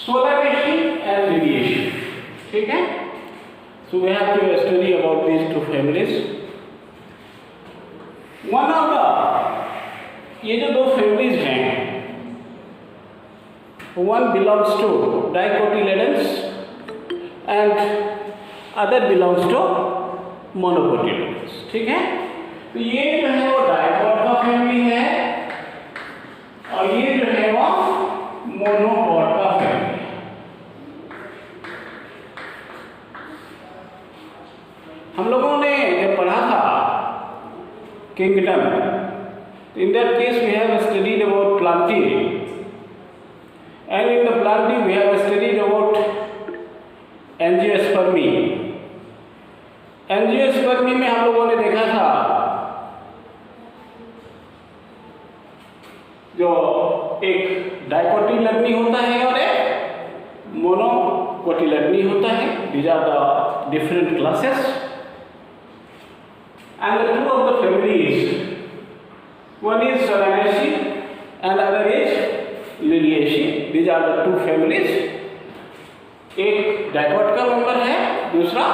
Solanacea and Liliaceae. ठीक है? So we have to study about these two families. One of the ये जो दो families हैं, one belongs to dicotyledons and other belongs to monocotyledons. ठीक है? तो ये जो है वो डाइकॉट का फैमिली है और ये जो है वो मोनोकॉट का फैमिली है। हम लोगों ने जब पढ़ा था kingdom, in that case we have studied about Plantae, and in the Plantae we have studied about Angiospermy. Angiospermy में हम लोगों ने देखा था जो एक डाइकोटिलेडनी होता है और एक मोनोकोटिलेडनी होता है. These are the different classes, and the two of the families, one is Solanaceae and other is Liliaceae. These are the two families. एक डाइकॉट का मेंबर है, दूसरा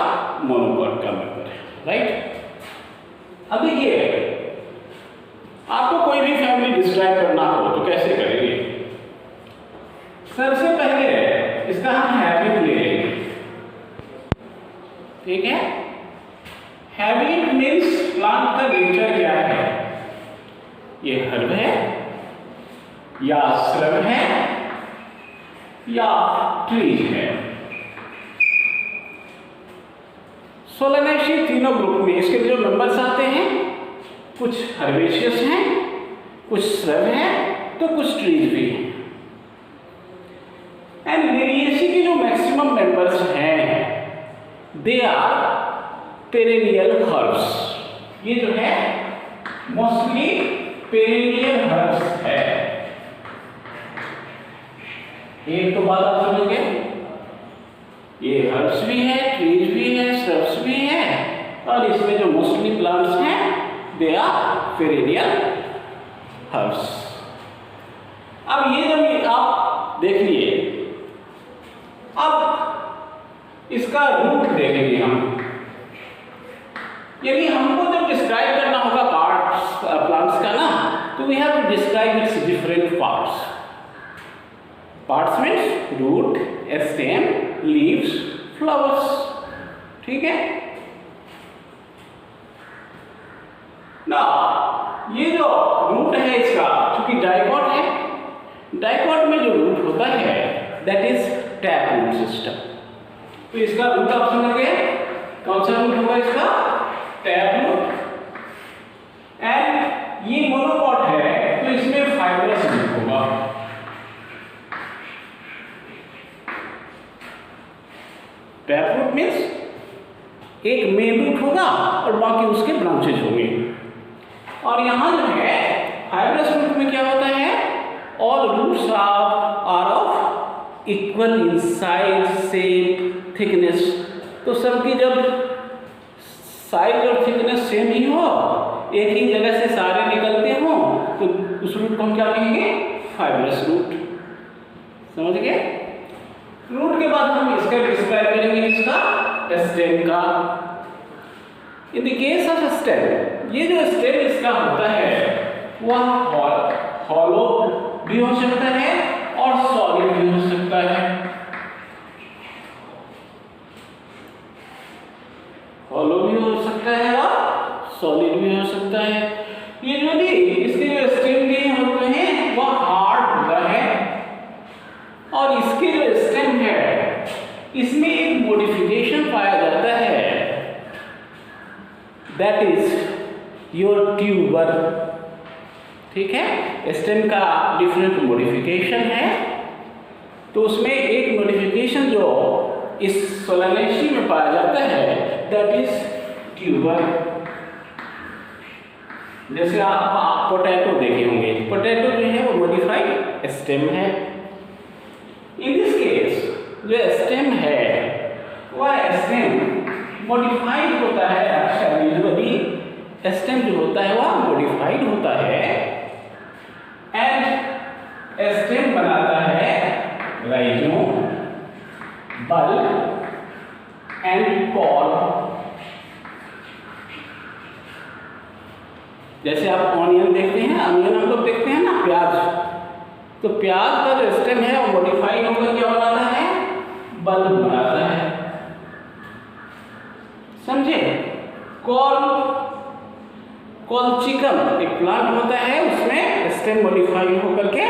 मोनोकॉट का मेंबर है. राइट? अब देखिए, आपको कोई भी फैमिली डिस्क्राइब करना हो तो कैसे करेंगे? सबसे पहले इसका हम हैबिट ले लेंगे. ठीक है? हैबिट मीन्स प्लांट का नेचर क्या है. ये हर्ब है या श्रब है या ट्री है. सोलानेशिया तीनों ग्रुप में इसके जो मेंबर्स आते हैं, कुछ हर्बेशियस हैं, कुछ श्रब हैं, तो कुछ ट्रीज भी हैं. एंड लिलिएसी के जो मैक्सिमम मेंबर्स हैं, दे आर पेरेनियल हर्ब्स. ये जो है मोस्टली पेरेनियल हर्ब्स है. एक तो बात आप समझ गए, ये हर्ब्स भी है, ट्रीज भी है, श्रब्स भी है, और इसमें जो मोस्टली प्लांट्स हैं दे आर पेरेनियल हर्ब्स. अब ये जब आप देखिए, अब इसका रूट देखेंगे हम. यानी हमको जब डिस्क्राइब करना होगा पार्ट्स प्लांट्स का ना, तो we have to describe its different parts. Parts means root, stem, leaves, flowers. ठीक है ना? ये जो रूट है इसका, क्योंकि डाइकॉट है, डाइकॉट में जो रूट होता है that is tap root system. तो इसका रूट आप समझ गए. कौन सा रूट होगा इसका? Tap root. एंड ये मोनोकॉट है तो इसमें फाइब्रस रूट होगा. टैप रूट मीन्स एक मेन रूट होगा और बाकी उसके ब्रांचेज होंगे. और यहाँ जो है फाइब्रस रूट में क्या होता है? All roots are of equal in size, shape, thickness. तो सबकी जब साइज और थिकनेस सेम ही हो, एक ही जगह से सारे निकलते हो, तो उस रूट को हम क्या कहेंगे? Fibrous root. समझ गए? रूट के बाद हम इसका डिस्क्राइब करेंगे इसका स्टेम का. In the case of stem, ये जो स्टेम इसका होता है वह हॉलो भी हो सकता है और सॉलिड भी हो सकता है. हॉलो भी हो सकता है और सॉलिड भी हो सकता है. यूजुअली इसके जो स्टेम भी होते हैं वह हार्ड होता है, और इसके जो स्टेम है इसमें एक मॉडिफिकेशन पाया जाता है, दैट इज योर ट्यूबर. ठीक है? स्टेम का डिफरेंट मॉडिफिकेशन है, तो उसमें एक मॉडिफिकेशन जो इस सोलानेशिया में पाया जाता है दैट इज ट्यूबर. जैसे आप पोटैटो देखे होंगे, पोटैटो जो है वो मॉडिफाइड स्टेम है. इन दिस केस जो स्टेम है वह स्टेम मॉडिफाइड होता है. यूजुअली स्टेम जो होता है वह मॉडिफाइड होता है एंड स्टेम बनाता है राइजोम. bulb and core। जैसे आप ऑनियन देखते हैं, ऑनियन हम लोग देखते हैं ना, प्याज, तो प्याज का जो स्टेम है वो मॉडिफाई होकर क्या बनाता है, बल्ब बनाता है, समझे। कॉलचिकम एक प्लांट होता है, उसमें स्टेम मॉडिफाई होकर के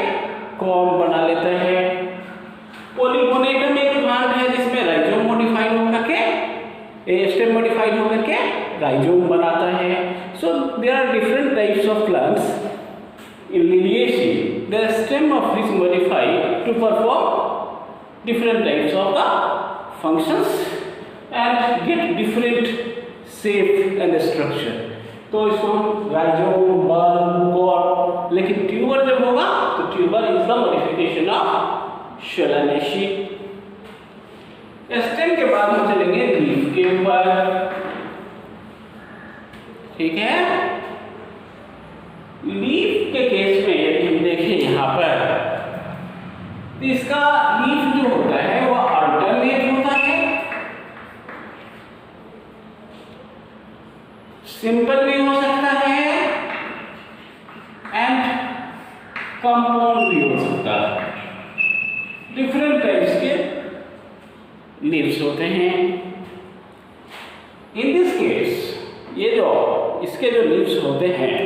कॉम बना लेता है। पॉलीगोनेटम एक प्लांट है जिसमें राइजोम मॉडिफाई होकर के स्टेम मॉडिफाइड होकर के राइजोम बनाता है। So there are different types of plants in Liliaceae, the stem of which modify to perform different types of the functions and get different shape and structure। तो इसको rhizome, bulb, core, लेकिन tuber जब होगा तो tuber is the modification of Solanaceae. Stem के बाद हम चलेंगे लीफ के ऊपर, ठीक है। लीफ के केस में यदि हम देखें यहाँ पर, तो इसका लीफ जो होता है वो अल्टरनेट होता है, सिंपल भी हो सकता है एंड कंपाउंड भी हो सकता है। डिफरेंट टाइप्स के लीव्स होते हैं। इन दिस केस ये जो इसके जो लीव्स होते हैं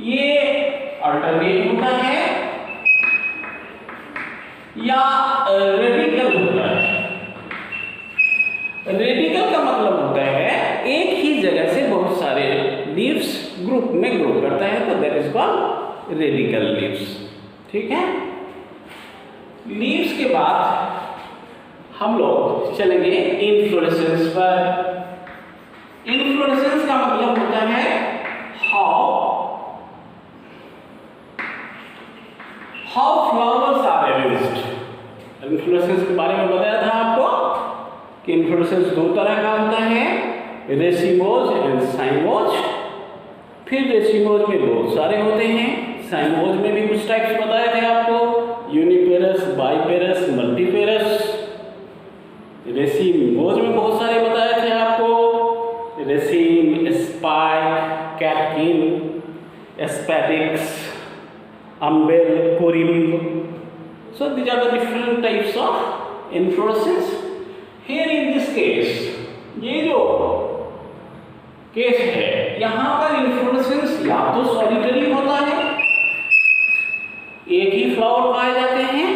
ये अल्टरनेट होता है या रेडिकल होता है। रेडिकल का मतलब होता है एक ही जगह से बहुत सारे लीव्स ग्रुप में ग्रो करता है, तो that is called radical leaves, ठीक है। लीव्स के बाद हम लोग चलेंगे इन्फ्लोरेसेंस पर। इन्फ्लोरेसेंस का मतलब होता है how flowers are arranged. Inflorescence के बारे में बताया था आपको कि इन्फ्लोरेसेंस दो तरह का होता है, रेसिमोज एंड साइमोज। फिर रेसिमोज में बहुत सारे होते हैं, साइमोज में भी कुछ टाइप्स बताए थे आपको, यूनिपेरस, बाइपेरस, मल्टीपेरस। रेसिमोज में बहुत सारे बताए थे आपको, raceme, spike, catkin, spadix, umbel, corimb। So these are the different types of inflorescence। Here in this case, ये जो केस है यहाँ पर इन्फ्लोरेसेंस या तो सॉलिटरी होता है, एक ही फ्लावर पाए जाते हैं,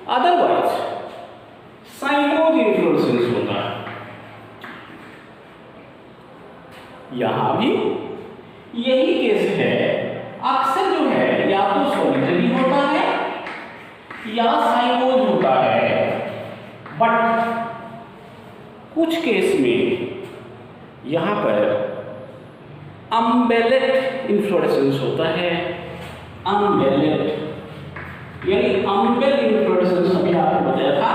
अदरवाइज साइमोज इन्फ्लोरेसेंस होता है। यहाँ भी यही केस है, अक्सर जो है या तो सॉलिटरी होता है या साइमोज होता है, बट कुछ केस में यहाँ पर अम्बेलेट इन्फ्लोरेसेंस होता है। अम्बेलेट यानी अम्बेल इन्फ्लोरेसेंस अभी आपको बताया था।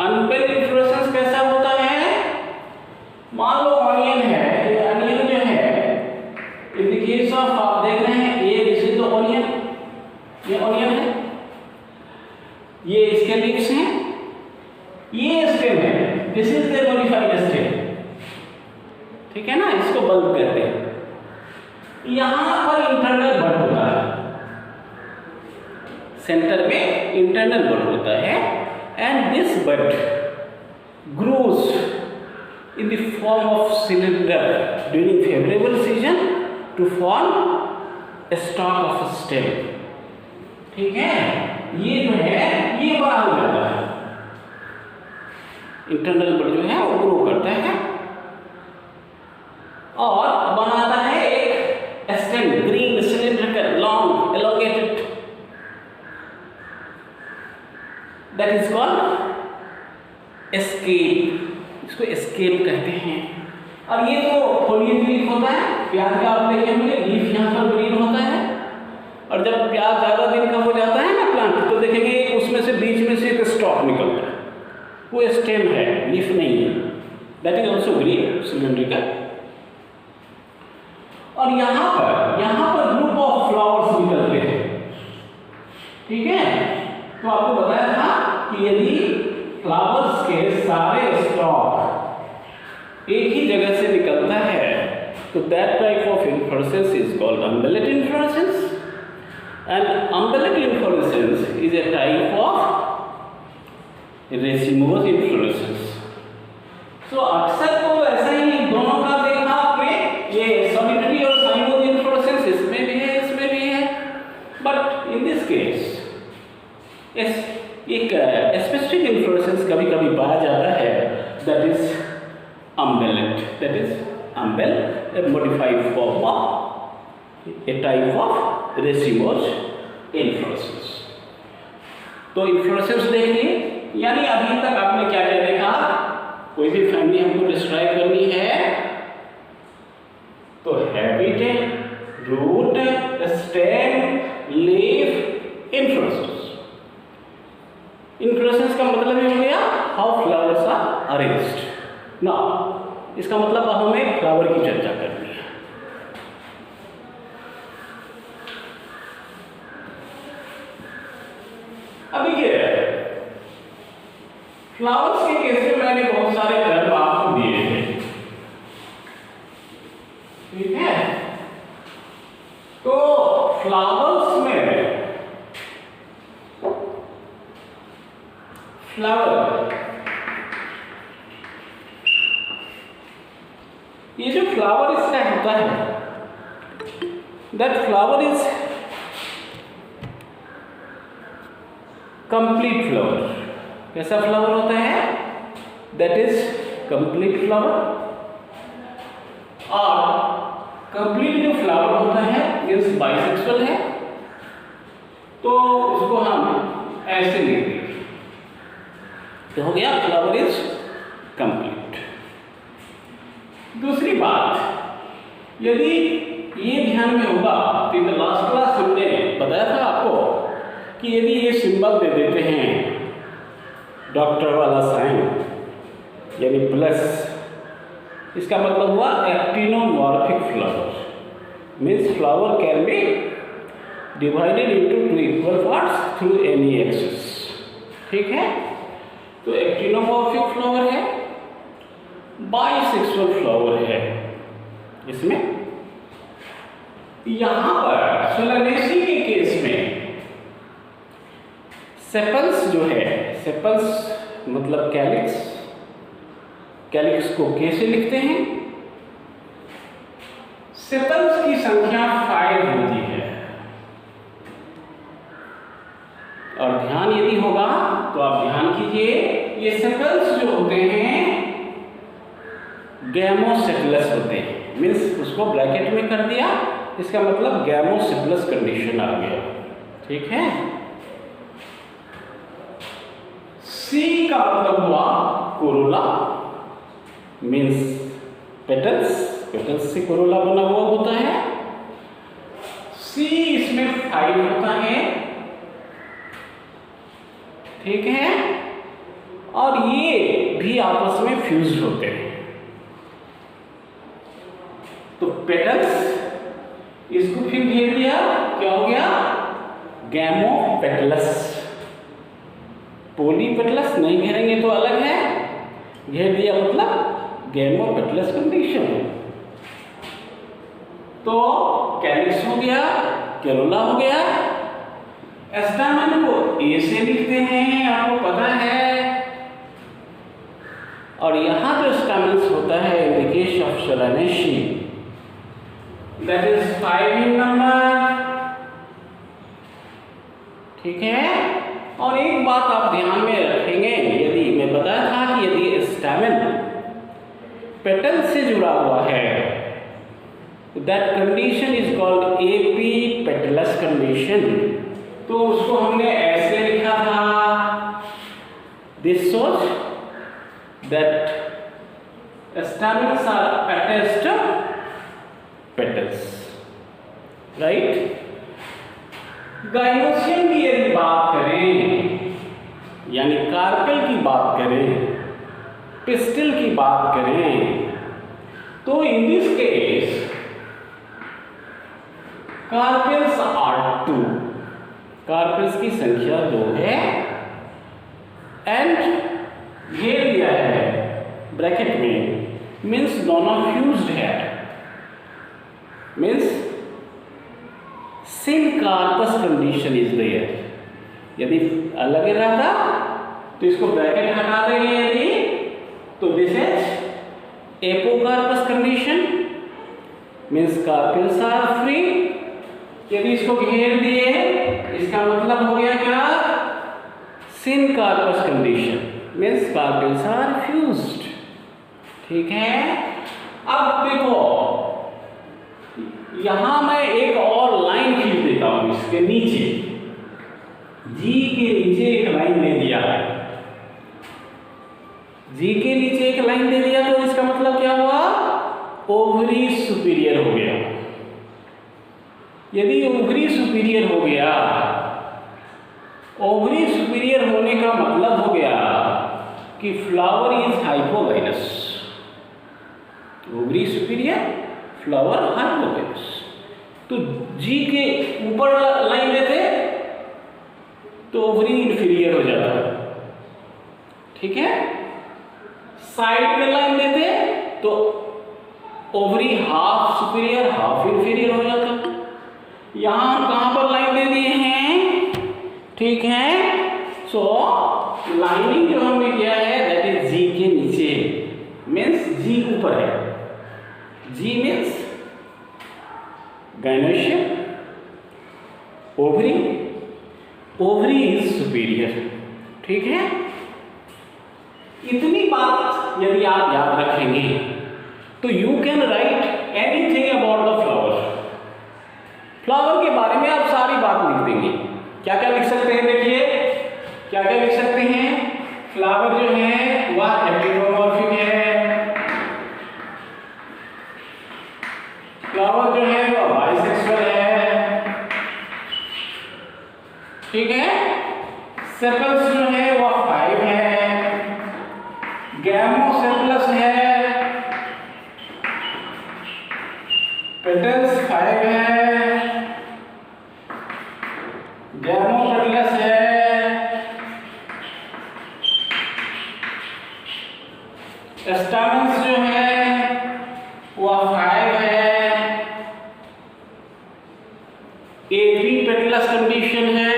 अम्बेल इन्फ्लोरेसेंस कैसा होता है, मान लो ऑनियन है, ये ऑनियन जो है इन द केस ऑफ आप देख रहे हैं ये दिस इज द ऑनियन, ये ऑनियन है, ये इसके लीव्स हैं, ये स्टेम है, this is the modified stem, ठीक है ना, इसको बल्ब कहते हैं। यहाँ पर इंटरनल बड होता है, सेंटर में इंटरनल बड होता है, and this bud grows in the form of cylinder during favorable season to form a stalk of a stem, ठीक है। ये जो है ये बड़ा हो जाता है, इंटरनल बड जो है वो ग्रो करता है और बनाता है एक stem, green cylindrical long elongated, that is called escape. इसको एस्केप कहते हैं। और ये तो फोलियज लीफ होता है, प्याज का आप देखिए होंगे लीफ यहाँ पर ग्रीन होता है, और जब प्याज ज़्यादा दिन का हो जाता है ना प्लांट, तो देखेंगे उसमें से बीच में से एक स्टॉक निकलता है, वो स्टेम है, लीफ नहीं है, that is also green cylindrical. और यहाँ पर ग्रुप ऑफ फ्लावर्स निकलते हैं, ठीक है। तो आपको बताया था कि यदि फ्लावर्स के सारे स्टॉक एक ही जगह से निकलता है तो that type of inflorescence is called umbellate inflorescence, and umbellate inflorescence is a type of racemose inflorescence. So अक्सर तो ऐसा ही दोनों का देखा आपने, ये सॉलिटरी और साइमोस इन्फ्लोरेसेंस इसमें भी है, इसमें भी है, बट इन दिस केस एक स्पेसिफिक इन्फ्लोरेसेंस कभी कभी पाया जाता है, that is umbellet, that is umbel, a modified form of a type of racemose inflorescence. तो इन्फ्लोरेसेंस देखिए, यानी अभी तक आपने क्या क्या देखा, कोई भी फैमिली हमको डिस्क्राइब करनी है तो habit, root, stem, leaf, inflorescence. Inflorescence का मतलब ये हो गया how flowers are arranged. Now इसका मतलब हमें फ्लावर की चर्चा करनी है। अब देखिए फ्लावर्स के केस में मैंने बहुत सारे टर्म आपको दिए हैं, ठीक है। तो फ्लावर्स में फ्लावर, ये जो फ्लावर इसका होता है, that flower is complete flower. कैसा फ्लावर होता है? That is complete flower. और कंप्लीट जो फ्लावर होता है मीन्स बाइसेक्सुअल है, तो उसको हम ऐसे लिखते हैं, तो हो गया फ्लावर इज कंप्लीट। दूसरी बात, यदि ये ध्यान में होगा तो इन द लास्ट क्लास हमने बताया था आपको कि यदि ये सिंबल दे देते हैं डॉक्टर वाला साइन यानी प्लस, इसका मतलब हुआ actinomorphic flower, means flower can be divided into two equal parts through any axis, ठीक है। तो एक्टिनोमॉर्फिक फ्लावर है, बाइसेक्सुअल फ्लावर है इसमें। यहां पर सोलानेसी के केस में सेपल्स जो है, सेपल्स मतलब कैलिक्स, कैलिक्स को कैसे लिखते हैं? सेपल्स की संख्या 5 होती है, और ध्यान यदि होगा तो आप ध्यान कीजिए, ये सेपल्स जो होते हैं गैमोसेपलस होते हैं, मीन्स उसको ब्रैकेट में कर दिया, इसका मतलब गैमोसेपलस कंडीशन आ गया, ठीक है। सी का मतलब हुआ कोरोला, मीन्स पेटल्स, पेटल्स से कोरोला बना हुआ होता है। सी इसमें 5 होता है, ठीक है, और ये भी आपस में फ्यूज होते हैं। तो पेटल्स, इसको फिर घेर दिया, क्या हो गया? गैमोपेटलस। पोलीपेटलस नहीं घेरेंगे तो अलग है, घेर दिया मतलब गैमोपेटलस कंडीशन। तो कैलिक्स हो गया, कैरोला हो गया। स्टैमेन को ए से लिखते हैं, आपको पता है, और यहां जो स्टैमेन्स होता है in the case of Solanaceae, that is 5 in number, ठीक है। और एक बात आप ध्यान में रखेंगे, यदि मैं बताया था कि यदि स्टैमेन पेटल से जुड़ा हुआ है, that condition is called epipetalous condition. तो उसको हमने ऐसे लिखा था, this shows that stamens are attached to petals, right. Gynoecium की यदि बात करें, यानी कार्पेल की बात करें, पिस्टिल की बात करें, तो in this case carpels are 2, carpels की संख्या 2 है, एंड घेर दिया है ब्रैकेट में, मीन्स दोनों फ्यूज्ड है, means syncarpous condition is there. यदि अलग रहता तो इसको ब्रैकेट हटा देंगे, यदि तो this is apocarpous condition, means carpels are free. यदि इसको घेर दिए इसका मतलब हो गया क्या, syncarpous condition, means carpels are fused. ठीक है, अब देखो यहां मैं एक और लाइन खींच देता हूं इसके नीचे, जी के नीचे एक लाइन दे दिया है, जी के नीचे एक लाइन दे दिया तो इसका मतलब क्या हुआ, ओवरी सुपीरियर हो गया। यदि ओवरी सुपीरियर हो गया, ओवरी सुपीरियर होने का मतलब हो गया कि flower is hypogynous. Ovary superior, flower hypogynous. तो जी के ऊपर लाइन देते तो ओवरी इंफीरियर हो जाता, ठीक है। साइड में लाइन देते तो ovary half superior half inferior हो जाता। यहां हम कहां पर लाइन दे दिए हैं, ठीक है। सो लाइनिंग जो हमने किया है दैट इज जी के नीचे, मीन्स जी ऊपर है। G means gynoecium, ovary, ovary is superior, ठीक है। इतनी बात यदि आप याद रखेंगे तो you can write anything about the flower. Flower के बारे में आप सारी बात लिख देंगे। क्या क्या लिख सकते हैं, देखिए क्या क्या लिख सकते हैं। फ्लावर जो है वह एपिडोमॉर्फिक है, फ्लावर जो है वह बाइसेक्सुअल है, ठीक है। सेपल्स जो है वह 5 है, गैमोसेपलस है, पेटल्स 5 है, गैमोपेटलस है, स्टामेन्स जो है वह 5 है, एपीपेटलस कंडीशन है,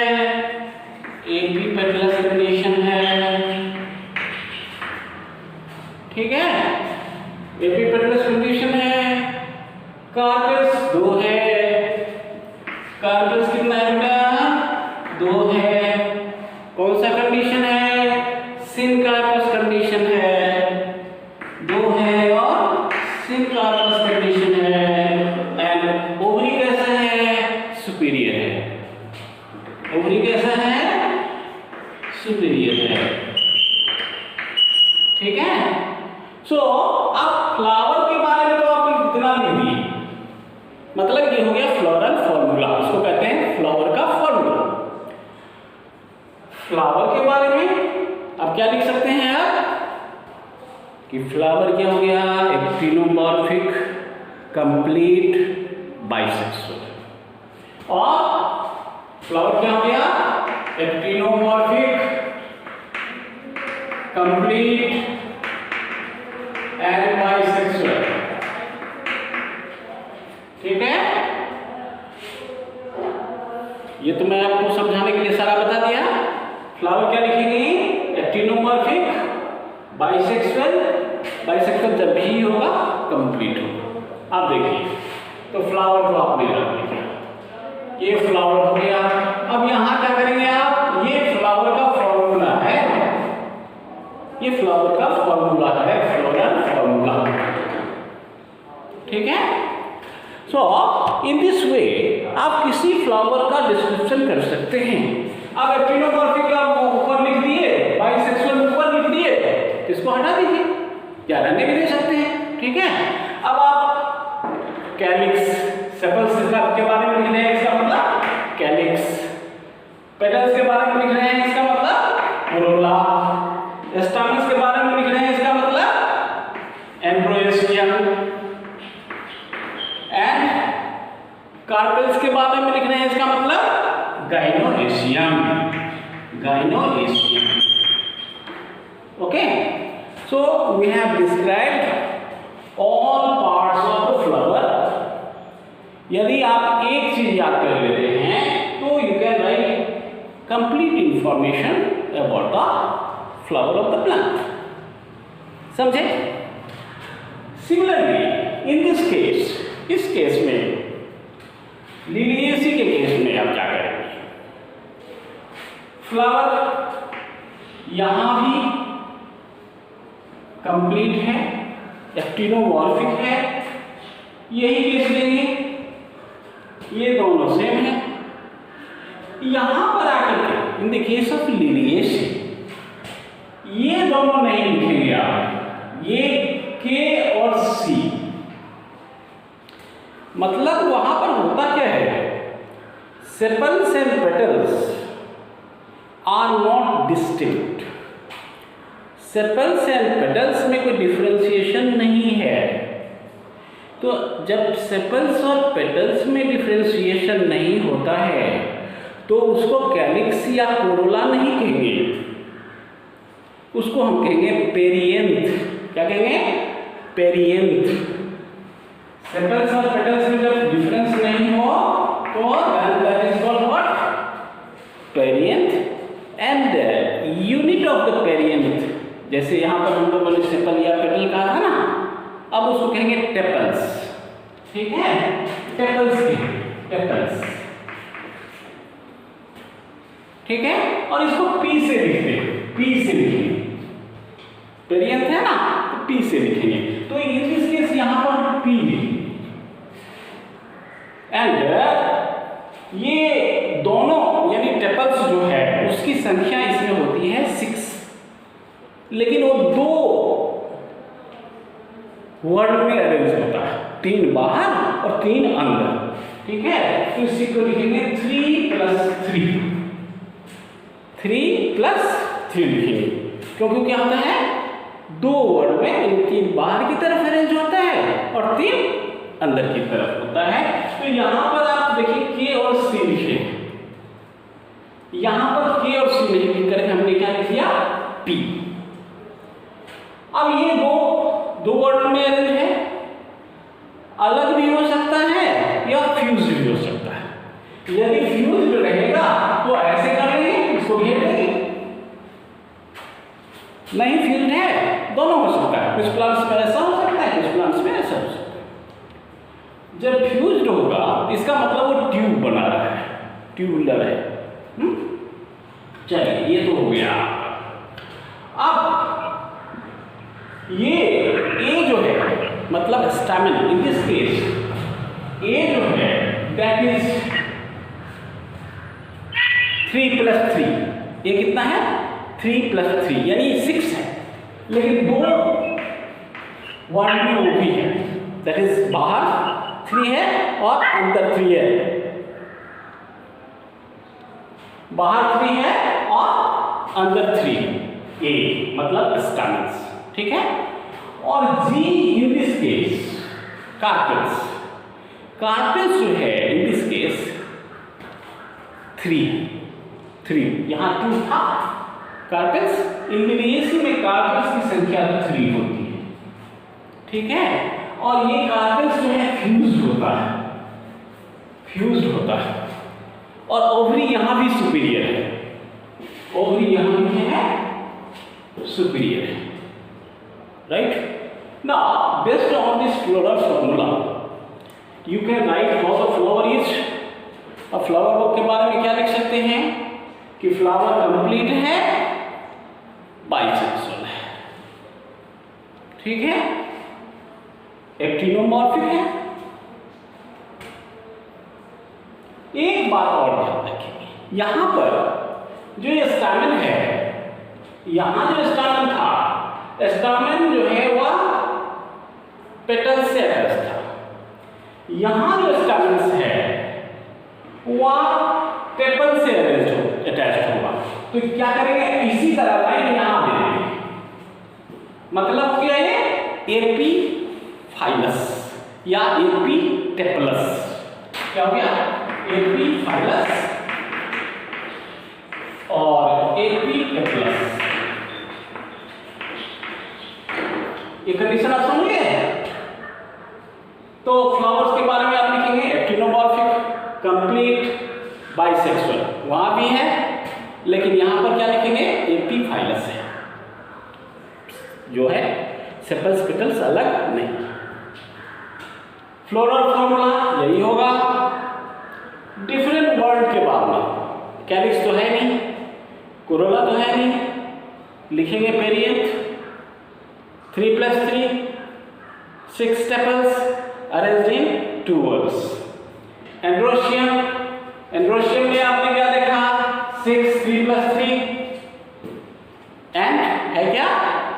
एपीपेटलस कंडीशन है, ठीक है। एपीपेटलस कंडीशन है। कार्पेल्स 2 है, कार्पेल्स कितना है बेटा, 2 है। कौन सा कंडीशन है, सिन कार्पस कंडीशन है, 2 है और सिन कार्पस कंडीशन है। एंड ओवरी कैसा है, सुपीरियर है। ओवरी कैसा है, सुपीरियर है, ठीक है। सो अब फ्लावर के बारे में तो आपने इतना लिख दिए, मतलब ये हो गया फ्लोरल फॉर्मूला, इसको कहते हैं फ्लावर का फॉर्मूला। फ्लावर के बारे में अब क्या लिख सकते हैं आप कि फ्लावर क्या हो गया, एक्टिनोमॉर्फिक, कंप्लीट, बाइसेक्सुअल। और फ्लावर क्या हो गया, एक्टिनोमॉर्फिक, कंप्लीट एंड बाइसेक्सुअल, ठीक है। ये तो मैं आपको समझाने के लिए सारा बता दिया। फ्लावर क्या लिखेंगे, एक्टिनोमॉर्फिक, बाइसेक्सुअल, बाइसेक्सुअल जब भी होगा कंप्लीट होगा। अब देखिए तो फ्लावर तो आपने रख दिया, ये फ्लावर हो गया। अब यहां क्या करेंगे आप, ये फ्लावर का फॉर्मूला है, ये फ्लावर का फॉर्मूला है, फ्लोरल फॉर्मूला, ठीक है। सो इन दिस वे आप किसी फ्लावर का डिस्क्रिप्शन कर सकते हैं। अब एक्टिनोमॉर्फिक का ऊपर लिख दिए, बाइसेक्सुअल ऊपर लिख दिए, इसको हटा दीजिए या रहने भी दे सकते हैं, ठीक है। अब आप कैलिक्स, सेपल्स के बारे में लिख रहे हैं, इसका मतलब कैलिक्स, पेटल्स के बारे में लिख रहे हैं, इसका मतलब कोरोला, स्टामेन्स के बारे में लिख रहे हैं, इसका मतलब एम्ब्रोयसियम, एंड कार्पेल्स के बारे में लिख रहे हैं, इसका मतलब gynoecium, gynoecium, okay, so we have described all parts of the flower. यदि आप एक चीज याद कर लेते हैं तो you can write complete information about the flower of the plant. समझे? सिमिलरली इन दिस केस, इस केस में लिलिएसी के केस में आप क्या करेंगे? फ्लावर यहां भी कंप्लीट है, एक्टिनोमॉर्फिक है, यही केस लेंगे, ये दोनों सेम है। यहां पर आकर के in the case of Liliaceae ये दोनों नहीं लिखेंगे आप, ये के और सी। मतलब वहां पर होता क्या है, sepals and petals are not distinct. Sepals and petals में कोई डिफरेंशिएशन नहीं है। तो जब सेपल्स और पेटल्स में डिफरेंशिएशन नहीं होता है तो उसको कैलिक्स या कोरोला नहीं कहेंगे, उसको हम कहेंगे पेरियंथ। क्या कहेंगे? पेरियंथ। सेपल्स और पेटल्स में जब डिफरेंस नहीं हो तो that is called what? Perianth. And unit of the perianth, जैसे यहां पर हम लोगों ने सेपल या पेटल कहा था ना, अब उसको कहेंगे टेपल्स। ठीक है, टेपल्स के टेपल्स। ठीक है, और इसको पी से लिखते हैं, पी से लिखेंगे। पेरियंथ है ना, तो पी से लिखेंगे। तो इन दिस केस यहां पर हम पी लिखेंगे। एंड ये दोनों यानी टेपल्स जो है उसकी संख्या इसमें होती है 6, लेकिन वो 2 वर्ड में अरेंज होता है, 3 बाहर और 3 अंदर। ठीक है, तो इसी को लिखेंगे 3 + 3, 3 + 3 लिखेंगे, क्योंकि क्या होता है 2 वर्ड में 3 बाहर की तरफ अरेंज होता है और 3 अंदर की तरफ होता है। तो यहां पर आप देखिए के और सी लिखे, यहां पर के और सी नहीं लिख करके हमने क्या लिख दिया? पी। अब ये दो वर्ड में अरेंज है, अलग भी हो सकता है या फ्यूज भी हो सकता है। यदि फ्यूज रहेगा तो ऐसे कर लेंगे, इसको घेर देंगे। नहीं फ्यूज है, दोनों हो सकता है, कुछ प्लांट्स में ऐसा हो सकता है, कुछ प्लांट्स में ऐसा हो सकता है। जब फ्यूज्ड होगा इसका मतलब वो ट्यूब बना रहा है, ट्यूबुलर है। चलिए, ये तो हो गया। अब ये ए जो है मतलब स्टैमेन, इन दिस केस ए जो है दैट इज 3 + 3। ये कितना है? 3 + 3 यानी 6 है, लेकिन 2 वर्ड में वो भी है, दैट इज बाहर 3 है और अंदर 3 है। बाहर 3 है और अंदर 3। ए मतलब स्टैमेन्स। ठीक है, और G in this case carpels. Carpels जो है इन दिस केस 3 यहां 2 था। कार्पेल्स इन लिलिएसी में कार्पेल्स की संख्या 3 होती है। ठीक है, और ये कार्पेल्स जो है फ्यूज्ड होता है, और ओवरी यहां भी सुपीरियर है, ओवरी यहां भी है सुपीरियर है। Right? Now based on this floral formula you can right how the flower is. अब फ्लावर वर्क के बारे में क्या लिख सकते हैं कि फ्लावर कंप्लीट है, बाइसेक्सुअल है। ठीक है, एक्टिनोमॉर्फिक है। एक बात और ध्यान रखिए, यहां पर जो ये स्टैमेन है, यहां जो स्टैमेन था, स्टैमेन जो है वह पेटल से अटैच था। यहां जो स्टैमेन है वह टेपल से अटैच होगा। तो क्या करेंगे? इसी तरह लाइन यहां दे देंगे। मतलब क्या है? एपी फाइलस या एपी टेपलस। क्या हो गया? एपी फाइलस और एपी टेपलस। ये कंडीशन आप समझ गए। तो फ्लावर्स के बारे में आप लिखेंगे एक्टिनोमॉर्फिक, कंप्लीट, बाइसेक्सुअल, वहां भी है, लेकिन यहां पर क्या लिखेंगे, एपीफाइलस है, जो है सेपल्स पेटल्स अलग नहीं। फ्लोरल फॉर्मूला यही होगा। डिफरेंट वर्ड के बाद में कैलिक्स तो है नहीं, कोरोला तो है नहीं, लिखेंगे perianth 3+3 6 staples arranged in 2 words. Androecium, androecium में आपने क्या देखा, 6 3+3 एंड है क्या,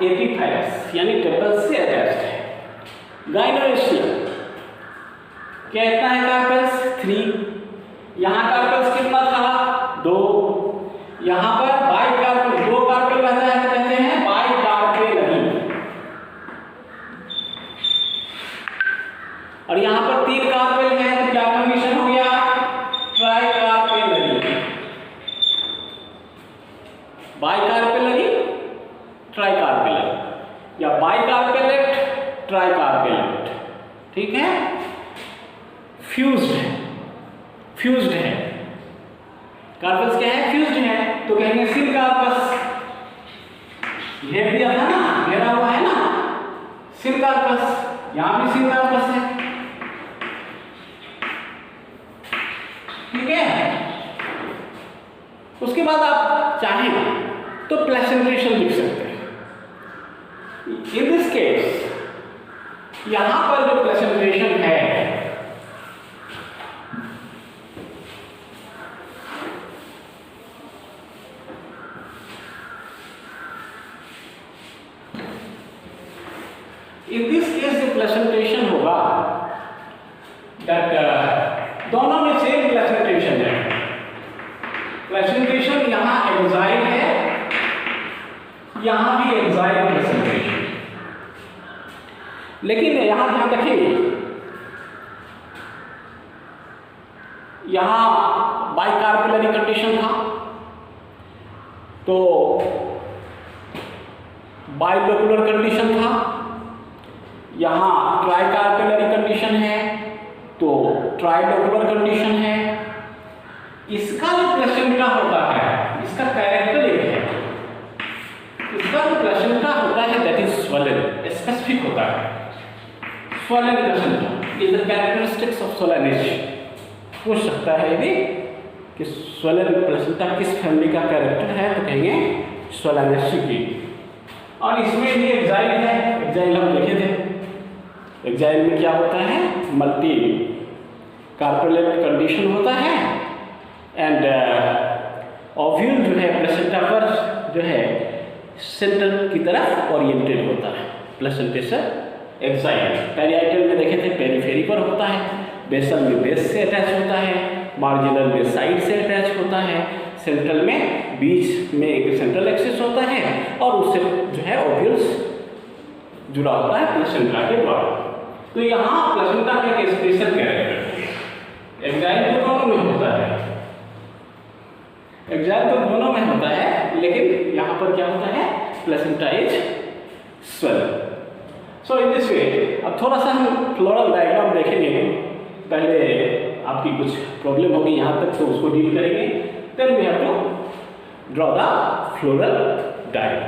एपीफाइलस यानी टेपल्स से अटैच्ड है। गाइनोएशियम कितना है कार्पेल्स, 3, यहां कार्पेल्स कितना था, 2, यहां पर बाई कार्पेल 2 कार्पेल रहता है तो कहते हैं बाई कार्पेलरी, और यहां पर 3 कार्पेल है तो क्या कंडीशन हो गया, try carpellary, by carpellary, try carpellary या बाई कार्पेलेट, ट्राई कार्पेलेट, ठीक है। फ्यूज्ड है, फ्यूज्ड है, कार्पस क्या है, फ्यूज्ड है, तो कहेंगे सिल कार्पस, घेर दिया था ना, घेरा हुआ है ना, सिल कार्पस, यहां भी सिल कार्पस है, ठीक है। उसके बाद आप चाहें तो प्लेसेंटेशन लिख सकते हैं। इन दिस केस यहां पर जो प्लेसेंटेशन है, इन दिस केस जो प्लेसेंटेशन होगा दैट दोनों में सेम प्लेसेंटेशन है। प्लेसेंटेशन यहां एक्साइल है, यहां भी एक्साइल प्लेसेंटेशन, लेकिन यहां ध्यान रखिए, यहां बाइकार्पेलरी कंडीशन था तो बाइलोकुलर कंडीशन था, यहां ट्राइकार्पेलरी कंडीशन है तो ट्राइलोकुलर कंडीशन है। इसका जो प्लेसेंटा होता है, इसका कैरेक्टर एक है, इसका जो प्लेसेंटा होता है दैट इज स्वोलन, स्पेसिफिक होता है। Swollen placenta is the characteristics of Solanaceae. पूछ सकता है यदि कि स्वोलन प्लेसेंटा किस फैमिली का कैरेक्टर है तो कहेंगे सोलेनेसी की। और इसमें भी एक्साइल है, एक्साइल हम देखे थे, एक्साइल में क्या होता है, मल्टी कार्पेलेट कंडीशन होता है एंड ओव्यूल जो है प्लेसेंटा पर जो है सेंटर की तरफ ओरिएंटेड होता है। प्लेसेंटेशन एक्साइल, पेरियाइटल में देखे थे पेरिफेरी पर होता है, बेसल में बेस से अटैच होता है, मार्जिनल में साइड से अटैच होता है, सेंट्रल में बीच में एक सेंट्रल एक्सिस होता है और उससे जो है ओव्यूल्स जुड़ा होता है प्लेसेंटा के द्वारा। तो यहाँ प्लेसेंटा का एक स्पेशल कैरेक्टर है, एक्साइल तो दोनों में होता है, एक्साइल तो दोनों में होता है, लेकिन यहाँ पर क्या होता है, placenta is swollen. So in this way अब थोड़ा सा हम फ्लोरल डायग्राम देखेंगे, पहले आपकी कुछ प्रॉब्लम होगी यहाँ तक तो उसको डील करेंगे, then we have to draw the floral diagram.